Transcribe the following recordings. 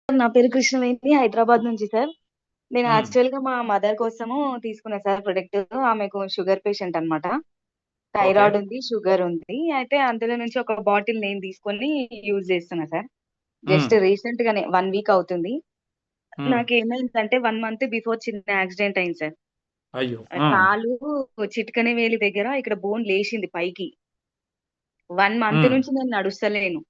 నా పేరు కృష్ణవేణి హైదరాబాద్ నుంచి సార్. నేను హ్మ్. యాక్చువల్‌గా మా మదర్ కోసము తీసుకున్నా సార్ ప్రొడక్ట్. ఆమెకు షుగర్ పేషెంట్ అన్నమాట. ఓకే. థైరాయిడ్ ఉంది, షుగర్ ఉంది. అయితే అందులో నుంచి ఒక బాటిల్ నేను తీసుకొని యూజ్ చేస్తున్నా సార్. హ్మ్. జస్ట్ రీసెంట్‌గానే 1 వీక్ అవుతుంది. హ్మ్. నాకేమైందంటే 1 మంత్ బిఫోర్ చిన్న యాక్సిడెంట్ అయింది సార్. అయ్యో! ఆ! కాలు చిటికెన వేలి దగ్గర ఇక్కడ బోన్ లేశింది పైకి. 1 మంత్ హ్మ్. నుంచి నేను నడుస్తలేను.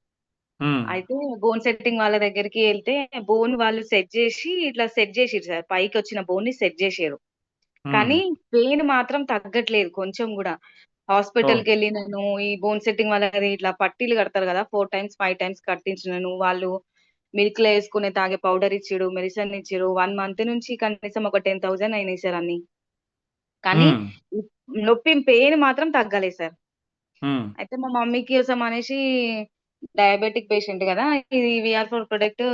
హ్మ్. అయితే బోన్ సెట్టింగ్ వాళ్ళ దగ్గరికి ఎళ్తే బోన్ వాళ్ళు సెట్ జేసి ఇట్లా సెట్ జేసిర్రు సార్. పైకొచ్చిన బోన్‌ని సెట్ జేసిర్రు. హ్మ్. కానీ పెయిన్ మాత్రం తగ్గట్లేదు కొంచెం గూడా. ఓహ్! హాస్పిటల్‌కెళ్ళినను, ఈ బోన్ సెట్టింగ్ వాళ్ళది ఇట్లా పట్టీలు కడతారు గదా! 4 టైమ్స్, 5 టైమ్స్ కట్టించినను. వాళ్ళు మిల్క్‌లో యేసుకునే తాగే పౌడర్ ఇచ్చిర్రు, మెడిసిన్ ఇచ్చిర్రు. 1 మంత్ నుంచి కనీసం ఒక 10,000 అయినాయి సార్ అన్నీ. కానీ హ్మ్. నొప్పి పెయిన్ మాత్రం తగ్గలేదు సార్. హ్మ్. అయితే మా మమ్మీ కోసం అనేసి డయాబెటిక్ పేషెంట్ గదా! ఇది వీఆర్4 ప్రొడక్ట్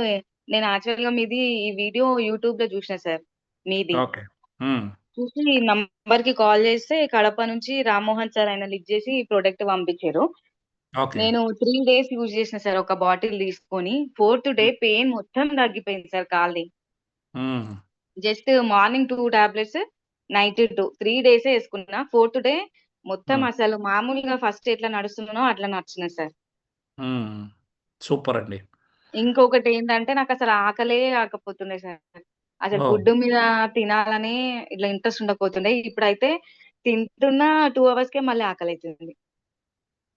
నేను యాక్చువల్‌గా మీది ఈ వీడియో యూట్యూబ్‌లో జూషినా సార్ మీది. ఓకే. హ్మ్. చూసి ఈ నంబర్‌కి కాల్ జేస్తే కడప నుంచి రామ్మోహన్ సార్ ఆయన లిఫ్ట్ జేసి ఈ ప్రొడక్ట్ పంపించారు. ఓకే. నేను 3 డేస్ యూజ్ చేసిన సార్ ఒక బాటిల్ తీసుకొని. ఫోర్త్ డే హ్మ్. పెయిన్ మొత్తం తగ్గిపోయింది సార్ కాలిది. హ్మ్. జస్ట్ మార్నింగ్ 2 టాబ్లెట్స్, నైట్ 2 3 డేసే యేసుకున్నా. ఫోర్త్ డే మొత్తం హ్మ్. అసలు మామూలుగా ఫస్ట్ ఎట్లా నడుస్తున్నానో అట్లా నడిచినా సార్. హ్మ్. సూపరండి. ఇంకొకటేంటంటే నాకసలు ఆకలే కాకపోతుండే సార్. అసలు ఓహ్! ఫుడ్ మీద తినాలని ఇట్లా ఇంట్రెస్ట్ ఉండకపోతుండే. ఇప్పుడైతే తింటున్నా 2 అవర్స్‌కే మళ్ళీ ఆకలైతుంది.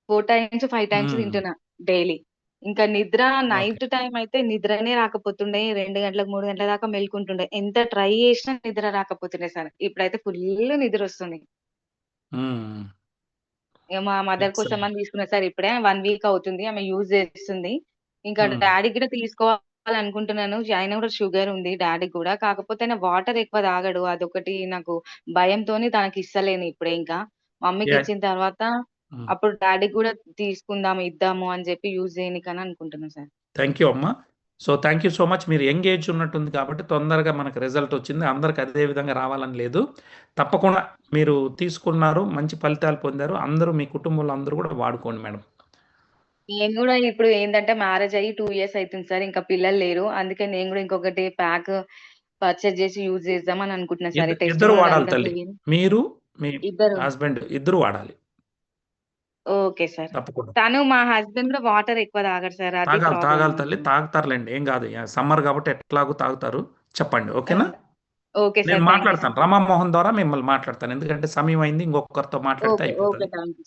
4 టైమ్స్, 5 టైమ్స్ హ్మ్. తింటున్నా డైలీ. ఇంకా నిద్ర ఓకే. నైట్ టైమ్ అయితే నిద్రనే రాకపోతుండే. 2 గంటలకు, 3 గంటల దాకా మేలుకుంటుండే. ఎంత ట్రై చేసినా నిద్ర రాకపోతుండే సార్. ఇప్పుడైతే ఫుల్ నిద్రొస్తుంది. హ్మ్. ఇగ మా మదర్ ఎక్సలెంట్. కోసమని తీసుకున్నా సార్ ఇప్పుడే. 1 వీక్ అవుతుంది. ఆమె యూజ్ చేస్తుంది. ఇంకా హ్మ్. డ్యాడీకి కూడా తీసుకోవాలనుకుంటున్నాను. ఆయన కూడా షుగర్ ఉంది డ్యాడీకి గూడా. కాకపోతే ఆయన వాటర్ ఎక్కువ తాగడు. అదొకటి నాకు భయంతోని తనకిస్తలేను ఇప్పుడే ఇంకా. యాహ్! మమ్మీకిచ్చిన తర్వాత హ్మ్. అప్పుడు డ్యాడీకి గూడా తీసుకుందాం, ఇద్దాము అని చెప్పి యూజ్ చేయనీకని అనుకుంటున్నా సార్. థాంక్ యూ అమ్మా. So, thank you so much. మీరు యంగ్ ఏజ్ ఉన్నట్టుంది కాబట్టి తొందరగా మనకు రిజల్ట్ వచ్చింది. అందరికి అదే విధంగా రావాలని లేదు. తప్పకుండా మీరు తీసుకున్నారు. మంచి ఫలితాలు పొందారు. అందరూ మీ కుటుంబంలో అందరూ కూడా వాడుకోండి మేడం. నేను గూడా ఇప్పుడు ఏందంటే మ్యారేజ్ అయ్యి 2 ఇయర్స్ అయితుంది సార్. ఇంకా పిల్లలు లేరు. అందుకే నేను గూడా ఇంకొకటి ప్యాక్ పర్చేజ్ చేసి యూజ్ చేద్దాం అని అనుకుంటున్నా సార్. ఈ ఇద్దరు టెస్టింగ్ వాడాలి అదంతా తల్లి. జరిగింది. మీరు, మీ ఇద్దరు. హస్బెండ్ ఇద్దరు వాడాలి. Okay sir. తప్పకుండా. తను మా హస్బెండ్ కూడా వాటర్ ఎక్కువ తాగడు సార్. అది తాగాలి, ప్రాబ్లమ్ తాగాలి తల్లి. అవుతుంది. తాగుతారులెండి. ఏం గాదు. సమ్మర్ గాబట్టి ఎట్లాగో తాగుతారు. చెప్పండి. ఓకేనా? అవును. ఓకే నేను సార్. థాంక్ యూ మాట్లాడతాను. సార్. రమామోహన్ ద్వారా మిమ్మల్ని మాట్లాడతాను. ఎందుకంటే సమయం అయింది. ఇంకొకరితో మాట్లాడితే ఓకే. ఓకే. అయిపోతది. Thank you.